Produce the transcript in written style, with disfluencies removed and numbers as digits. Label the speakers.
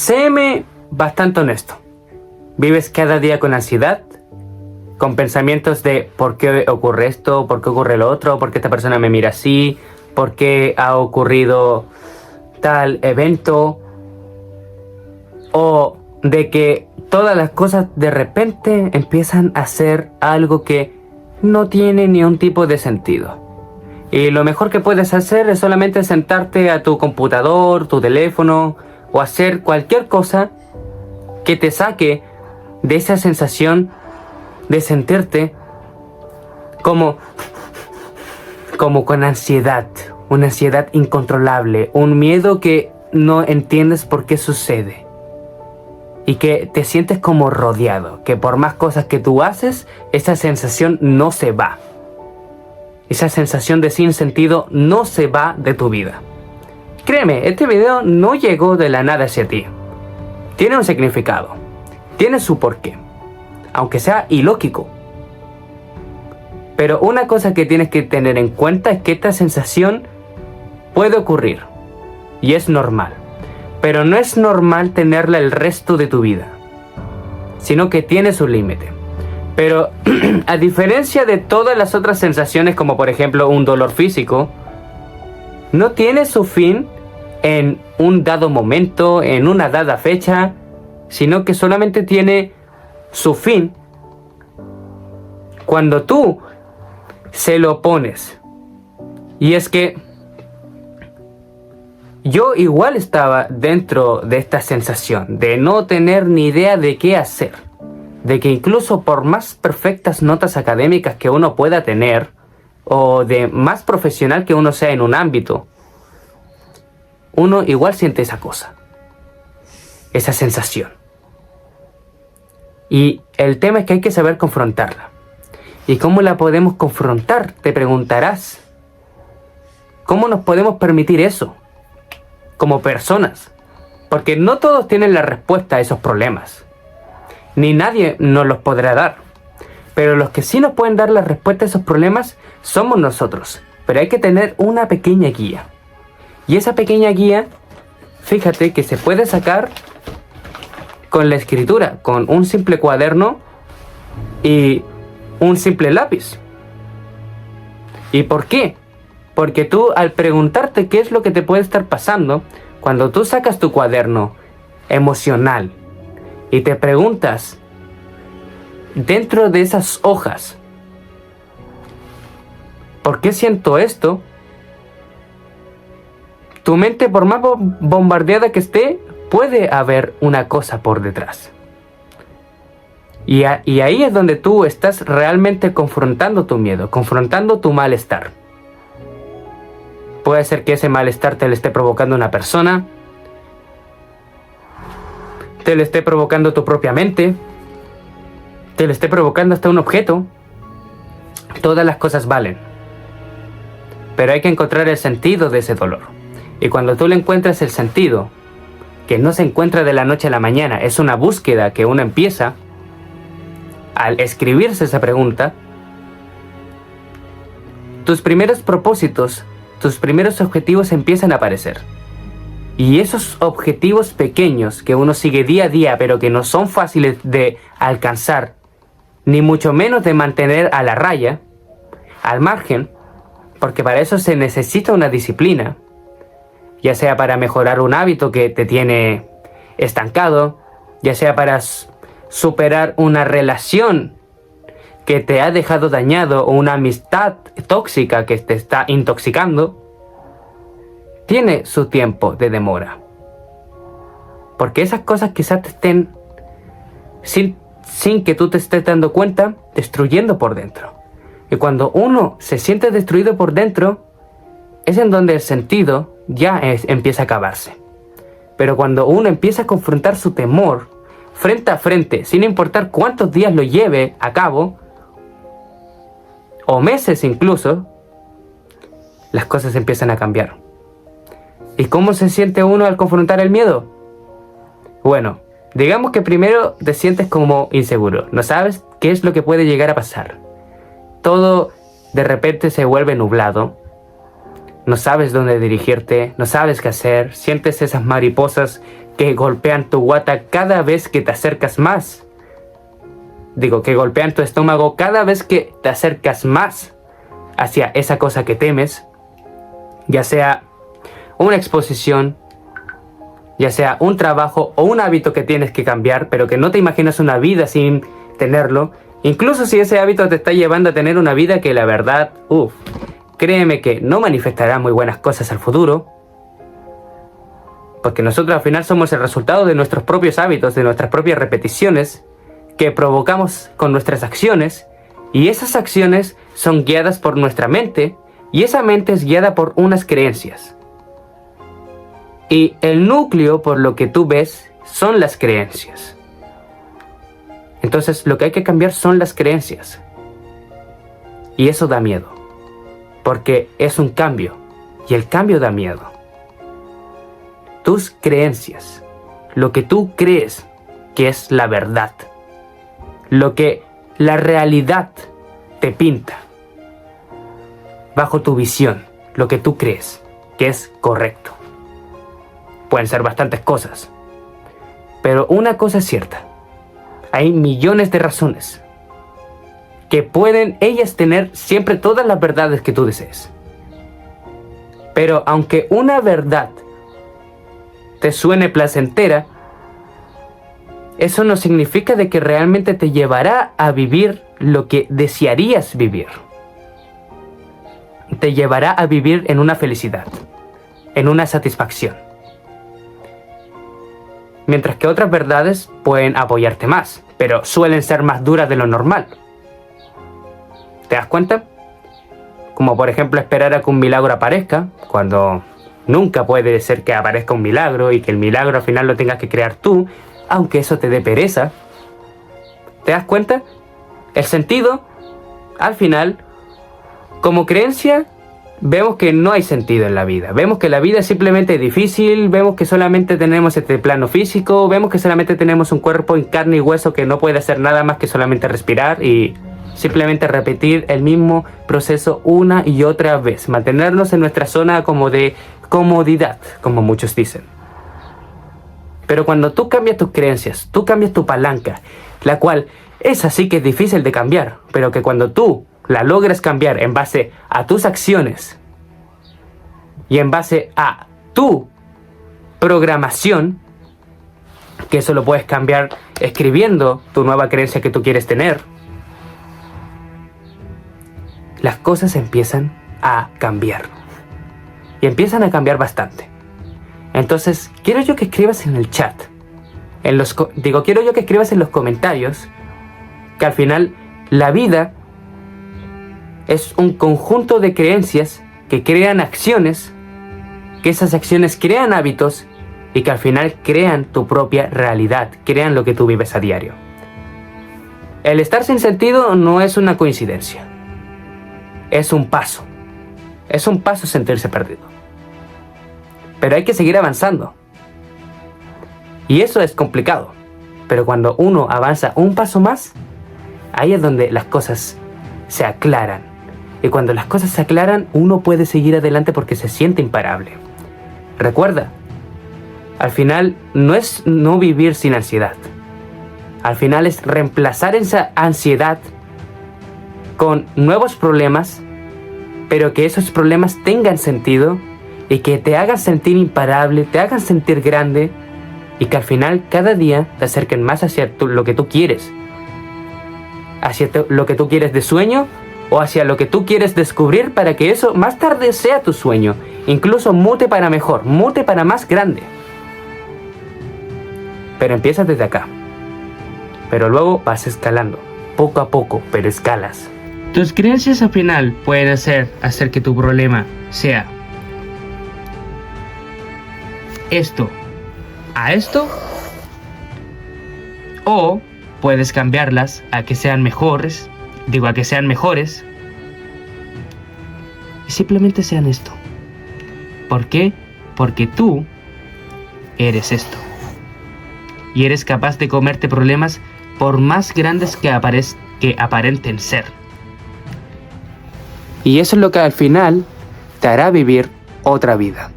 Speaker 1: séme bastante honesto. ¿Vives cada día con ansiedad? Con pensamientos de ¿por qué ocurre esto? ¿Por qué ocurre lo otro? ¿Por qué esta persona me mira así? ¿Por qué ha ocurrido tal evento? O de que todas las cosas de repente empiezan a ser algo que no tiene ni un tipo de sentido. Y lo mejor que puedes hacer es solamente sentarte a tu computador, tu teléfono o hacer cualquier cosa que te saque de esa sensación de sentirte como con ansiedad, una ansiedad incontrolable, un miedo que no entiendes por qué sucede y que te sientes como rodeado, que por más cosas que tú haces, esa sensación no se va. Esa sensación de sinsentido no se va de tu vida. Créeme, este video no llegó de la nada hacia ti. Tiene un significado, tiene su porqué, aunque sea ilógico. Pero una cosa que tienes que tener en cuenta es que esta sensación puede ocurrir y es normal. Pero no es normal tenerla el resto de tu vida, sino que tiene su límite. Pero a diferencia de todas las otras sensaciones, como por ejemplo un dolor físico, no tiene su fin en un dado momento, en una dada fecha, sino que solamente tiene su fin cuando tú se lo pones. Y es que yo igual estaba dentro de esta sensación de no tener ni idea de qué hacer, de que incluso por más perfectas notas académicas que uno pueda tener, o de más profesional que uno sea en un ámbito, uno igual siente esa cosa, esa sensación. Y el tema es que hay que saber confrontarla. ¿Y cómo la podemos confrontar? Te preguntarás. ¿Cómo nos podemos permitir eso? Como personas. Porque no todos tienen la respuesta a esos problemas. Ni nadie nos los podrá dar. Pero los que sí nos pueden dar la respuesta a esos problemas somos nosotros. Pero hay que tener una pequeña guía. Y esa pequeña guía, fíjate que se puede sacar con la escritura, con un simple cuaderno y un simple lápiz. ¿Y por qué? Porque tú, al preguntarte qué es lo que te puede estar pasando, cuando tú sacas tu cuaderno emocional y te preguntas dentro de esas hojas, ¿por qué siento esto? Tu mente, por más bombardeada que esté, puede haber una cosa por detrás. Y ahí es donde tú estás realmente confrontando tu miedo, confrontando tu malestar. Puede ser que ese malestar te lo esté provocando una persona, te lo esté provocando tu propia mente, te lo esté provocando hasta un objeto. Todas las cosas valen. Pero hay que encontrar el sentido de ese dolor. Y cuando tú le encuentras el sentido, que no se encuentra de la noche a la mañana, es una búsqueda que uno empieza al escribirse esa pregunta, tus primeros propósitos, tus primeros objetivos empiezan a aparecer. Y esos objetivos pequeños que uno sigue día a día, pero que no son fáciles de alcanzar, ni mucho menos de mantener a la raya, al margen, porque para eso se necesita una disciplina, ya sea para mejorar un hábito que te tiene estancado, ya sea para superar una relación que te ha dejado dañado o una amistad tóxica que te está intoxicando, tiene su tiempo de demora. Porque esas cosas quizás te estén, sin que tú te estés dando cuenta, destruyendo por dentro. Y cuando uno se siente destruido por dentro, es en donde el sentido ya empieza a acabarse. Pero cuando uno empieza a confrontar su temor frente a frente, sin importar cuántos días lo lleve a cabo, o meses incluso, las cosas empiezan a cambiar. ¿Y cómo se siente uno al confrontar el miedo? Bueno, digamos que primero te sientes como inseguro, no sabes qué es lo que puede llegar a pasar. Todo de repente se vuelve nublado, no sabes dónde dirigirte, no sabes qué hacer, sientes esas mariposas que golpean tu guata cada vez que te acercas más. Que golpean tu estómago cada vez que te acercas más hacia esa cosa que temes, ya sea una exposición, ya sea un trabajo o un hábito que tienes que cambiar, pero que no te imaginas una vida sin tenerlo. Incluso si ese hábito te está llevando a tener una vida que la verdad, créeme que no manifestará muy buenas cosas al futuro. Porque nosotros al final somos el resultado de nuestros propios hábitos, de nuestras propias repeticiones que provocamos con nuestras acciones, y esas acciones son guiadas por nuestra mente, y esa mente es guiada por unas creencias. Y el núcleo por lo que tú ves son las creencias. Entonces lo que hay que cambiar son las creencias. Y eso da miedo, porque es un cambio, y el cambio da miedo. Tus creencias, lo que tú crees que es la verdad, lo que la realidad te pinta, bajo tu visión, lo que tú crees que es correcto. Pueden ser bastantes cosas, pero una cosa es cierta: hay millones de razones que pueden ellas tener siempre todas las verdades que tú desees. Pero aunque una verdad te suene placentera, eso no significa de que realmente te llevará a vivir lo que desearías vivir. Te llevará a vivir en una felicidad, en una satisfacción. Mientras que otras verdades pueden apoyarte más, pero suelen ser más duras de lo normal. ¿Te das cuenta? Como por ejemplo esperar a que un milagro aparezca, cuando nunca puede ser que aparezca un milagro y que el milagro al final lo tengas que crear tú, aunque eso te dé pereza. ¿Te das cuenta? El sentido, al final, como creencia, vemos que no hay sentido en la vida. Vemos que la vida es simplemente difícil, vemos que solamente tenemos este plano físico, vemos que solamente tenemos un cuerpo en carne y hueso que no puede hacer nada más que solamente respirar y simplemente repetir el mismo proceso una y otra vez. Mantenernos en nuestra zona como de comodidad, como muchos dicen. Pero cuando tú cambias tus creencias, tú cambias tu palanca, la cual es así que es difícil de cambiar, pero que cuando tú la logras cambiar en base a tus acciones y en base a tu programación, que eso lo puedes cambiar escribiendo tu nueva creencia que tú quieres tener, las cosas empiezan a cambiar. Y empiezan a cambiar bastante. Entonces, quiero yo que escribas en el chat, quiero yo que escribas en los comentarios que al final la vida es un conjunto de creencias que crean acciones, que esas acciones crean hábitos y que al final crean tu propia realidad, crean lo que tú vives a diario. El estar sin sentido no es una coincidencia, es un paso sentirse perdido. Pero hay que seguir avanzando. Y eso es complicado. Pero cuando uno avanza un paso más, ahí es donde las cosas se aclaran. Y cuando las cosas se aclaran, uno puede seguir adelante porque se siente imparable. Recuerda, al final no es no vivir sin ansiedad. Al final es reemplazar esa ansiedad con nuevos problemas, pero que esos problemas tengan sentido y que te hagan sentir imparable, te hagan sentir grande y que al final cada día te acerquen más hacia lo que tú quieres. Hacia lo que tú quieres de sueño o hacia lo que tú quieres descubrir para que eso más tarde sea tu sueño. Incluso mute para mejor, mute para más grande. Pero empiezas desde acá. Pero luego vas escalando, poco a poco, pero escalas. Tus creencias al final pueden hacer que tu problema sea esto a esto, o puedes cambiarlas a que sean mejores, a que sean mejores y simplemente sean esto. ¿Por qué? Porque tú eres esto y eres capaz de comerte problemas por más grandes que aparenten ser. Y eso es lo que al final te hará vivir otra vida.